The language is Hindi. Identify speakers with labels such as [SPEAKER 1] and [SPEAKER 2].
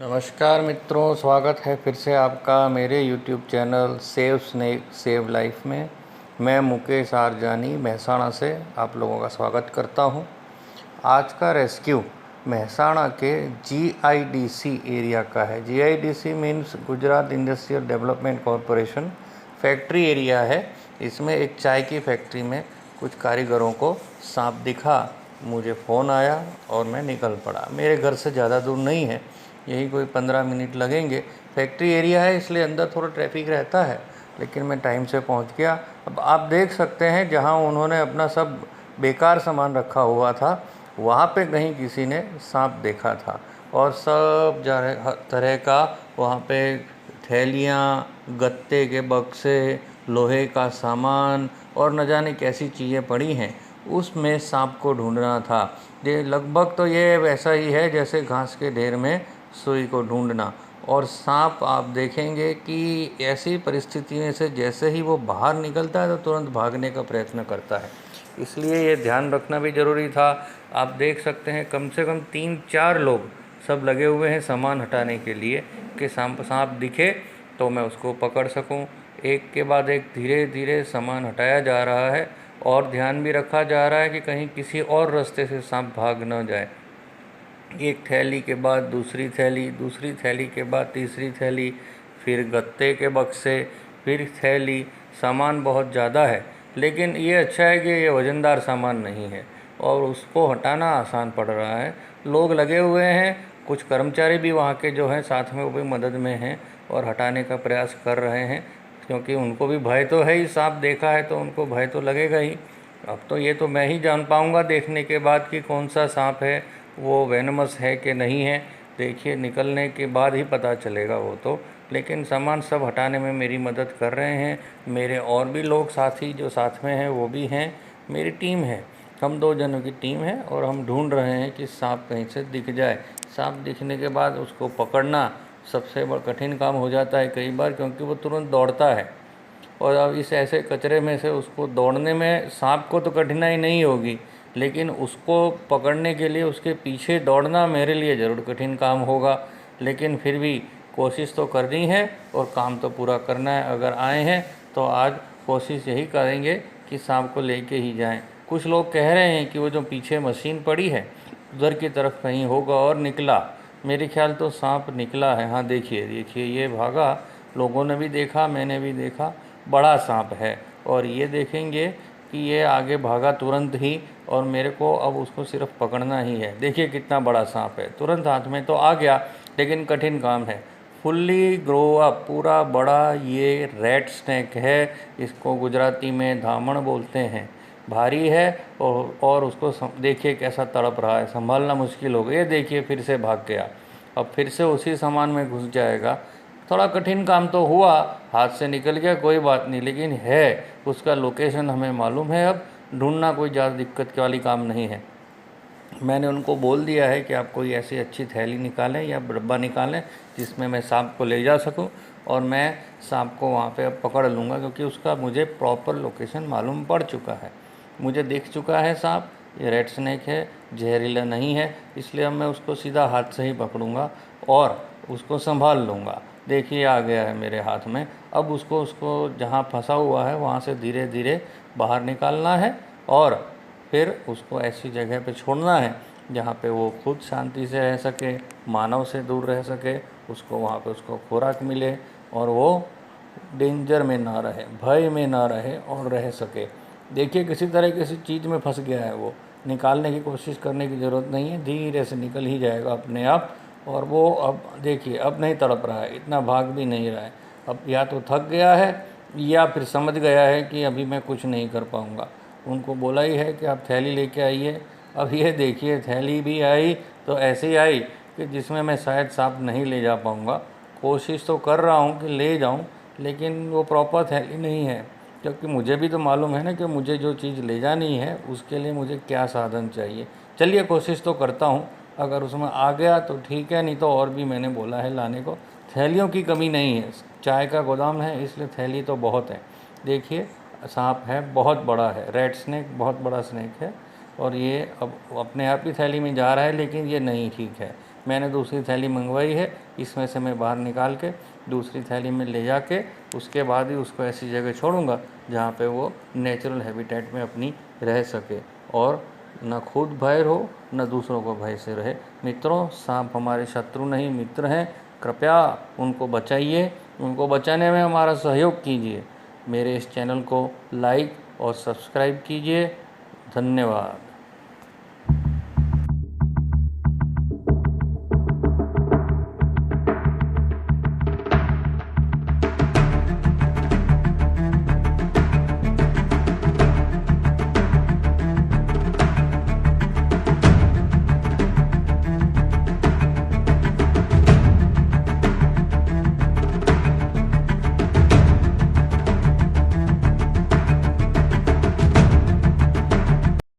[SPEAKER 1] नमस्कार मित्रों, स्वागत है फिर से आपका मेरे YouTube channel save snake save life में। मैं मुकेश आरजानी महसाणा से आप लोगों का स्वागत करता हूं। आज का रेस्क्यू महसाणा के GIDC एरिया का है। GIDC means Gujarat industrial development corporation factory area है। इसमें एक चाय की फैक्ट्री में कुछ कारीगरों को सांप दिखा। मुझे फ़ोन आया और मैं निकल पड़ा। मेरे घर से ज़्यादा दूर नहीं है, यही कोई 15 मिनट लगेंगे। फैक्ट्री एरिया है इसलिए अंदर थोड़ा ट्रैफिक रहता है, लेकिन मैं टाइम से पहुंच गया। अब आप देख सकते हैं जहां उन्होंने अपना सब बेकार सामान रखा हुआ था, वहां पे कहीं किसी ने सांप देखा था। और सब तरह का वहां पे थैलियाँ, गत्ते के बक्से, लोहे का सामान और न जाने कैसी चीज़ें पड़ी हैं, उसमें सांप को ढूंढना था। ये लगभग तो ये वैसा ही है जैसे घास के ढेर में सुई को ढूंढना। और सांप आप देखेंगे कि ऐसी परिस्थिति में से जैसे ही वो बाहर निकलता है तो तुरंत भागने का प्रयत्न करता है, इसलिए ये ध्यान रखना भी ज़रूरी था। आप देख सकते हैं कम से कम 3-4 लोग सब लगे हुए हैं सामान हटाने के लिए कि सांप दिखे तो मैं उसको पकड़ सकूं। एक के बाद एक धीरे धीरे सामान हटाया जा रहा है और ध्यान भी रखा जा रहा है कि कहीं किसी और रास्ते से सांप भाग न जाए। एक थैली के बाद दूसरी थैली के बाद तीसरी थैली, फिर गत्ते के बक्से, फिर थैली। सामान बहुत ज़्यादा है, लेकिन ये अच्छा है कि ये वज़नदार सामान नहीं है और उसको हटाना आसान पड़ रहा है। लोग लगे हुए हैं, कुछ कर्मचारी भी वहाँ के जो हैं साथ में, वो भी मदद में हैं और हटाने का प्रयास कर रहे हैं, क्योंकि उनको भी भय तो है ही। सांप देखा है तो उनको भय तो लगेगा ही। अब तो ये तो मैं ही जान पाऊँगा देखने के बाद कि कौन सा सांप है, वो वेनमस है कि नहीं है। देखिए, निकलने के बाद ही पता चलेगा वो तो। लेकिन सामान सब हटाने में मेरी मदद कर रहे हैं मेरे और भी लोग, साथी जो साथ में हैं वो भी हैं। मेरी टीम है, हम 2 जनों की टीम है और हम ढूंढ रहे हैं कि सांप कहीं से दिख जाए। सांप दिखने के बाद उसको पकड़ना सबसे बड़ा कठिन काम हो जाता है कई बार, क्योंकि वो तुरंत दौड़ता है और अब इस ऐसे कचरे में से उसको दौड़ने में सांप को तो कठिनाई नहीं होगी, लेकिन उसको पकड़ने के लिए उसके पीछे दौड़ना मेरे लिए ज़रूर कठिन काम होगा। लेकिन फिर भी कोशिश तो करनी है और काम तो पूरा करना है। अगर आए हैं तो आज कोशिश यही करेंगे कि सांप को लेके ही जाएं। कुछ लोग कह रहे हैं कि वो जो पीछे मशीन पड़ी है उधर की तरफ कहीं होगा और निकला। मेरे ख्याल तो सांप निकला है। हाँ, देखिए ये भागा। लोगों ने भी देखा, मैंने भी देखा, बड़ा सांप है। और ये देखेंगे कि ये आगे भागा तुरंत ही, और मेरे को अब उसको सिर्फ पकड़ना ही है। देखिए कितना बड़ा सांप है, तुरंत हाथ में तो आ गया, लेकिन कठिन काम है। फुल्ली ग्रो अप, पूरा बड़ा ये रेड स्नेक है। इसको गुजराती में धामण बोलते हैं। भारी है और उसको देखिए कैसा तड़प रहा है, संभालना मुश्किल हो गया। ये देखिए फिर से भाग गया, अब फिर से उसी सामान में घुस जाएगा। थोड़ा कठिन काम तो हुआ, हाथ से निकल गया, कोई बात नहीं, लेकिन है उसका लोकेशन हमें मालूम है। अब ढूंढना कोई ज़्यादा दिक्कत वाली काम नहीं है। मैंने उनको बोल दिया है कि आप कोई ऐसी अच्छी थैली निकालें या डब्बा निकालें जिसमें मैं सांप को ले जा सकूं, और मैं सांप को वहाँ पे अब पकड़ लूँगा, क्योंकि उसका मुझे प्रॉपर लोकेशन मालूम पड़ चुका है। मुझे दिख चुका है सांप, ये रेड स्नेक है, जहरीला नहीं है, इसलिए अब मैं उसको सीधा हाथ से ही पकड़ूँगा और उसको संभाल लूँगा। देखिए आ गया है मेरे हाथ में। अब उसको जहाँ फंसा हुआ है वहाँ से धीरे धीरे बाहर निकालना है और फिर उसको ऐसी जगह पे छोड़ना है जहाँ पे वो खुद शांति से रह सके, मानव से दूर रह सके, उसको वहाँ पे उसको खुराक मिले और वो डेंजर में ना रहे, भय में ना रहे और रह सके। देखिए किसी तरह किसी चीज़ में फंस गया है, वो निकालने की कोशिश करने की ज़रूरत नहीं है, धीरे से निकल ही जाएगा अपने आप। और वो अब देखिए अब नहीं तड़प रहा है, इतना भाग भी नहीं रहा है। अब या तो थक गया है या फिर समझ गया है कि अभी मैं कुछ नहीं कर पाऊँगा। उनको बोला ही है कि आप थैली लेके आइए। अब ये देखिए थैली भी आई तो ऐसे आई कि जिसमें मैं शायद सांप नहीं ले जा पाऊँगा। कोशिश तो कर रहा हूँ कि ले जाऊँ, लेकिन वो प्रॉपर थैली नहीं है, क्योंकि मुझे भी तो मालूम है ना कि मुझे जो चीज़ ले जानी है उसके लिए मुझे क्या साधन चाहिए। चलिए कोशिश तो करता हूँ, अगर उसमें आ गया तो ठीक है, नहीं तो और भी मैंने बोला है लाने को। थैलियों की कमी नहीं है, चाय का गोदाम है इसलिए थैली तो बहुत है। देखिए सांप है, बहुत बड़ा है, रेड स्नेक बहुत बड़ा स्नेक है और ये अब अपने आप ही थैली में जा रहा है, लेकिन ये नहीं ठीक है। मैंने दूसरी थैली मंगवाई है, इसमें से मैं बाहर निकाल के दूसरी थैली में ले जाके उसके बाद ही उसको ऐसी जगह छोड़ूंगा जहाँ पे वो नेचुरल हैबिटेट में अपनी रह सके और न खुद भय हो न दूसरों को भय से रहे। मित्रों, सांप हमारे शत्रु नहीं मित्र हैं। कृपया उनको बचाइए, उनको बचाने में हमारा सहयोग कीजिए। मेरे इस चैनल को लाइक और सब्सक्राइब कीजिए। धन्यवाद।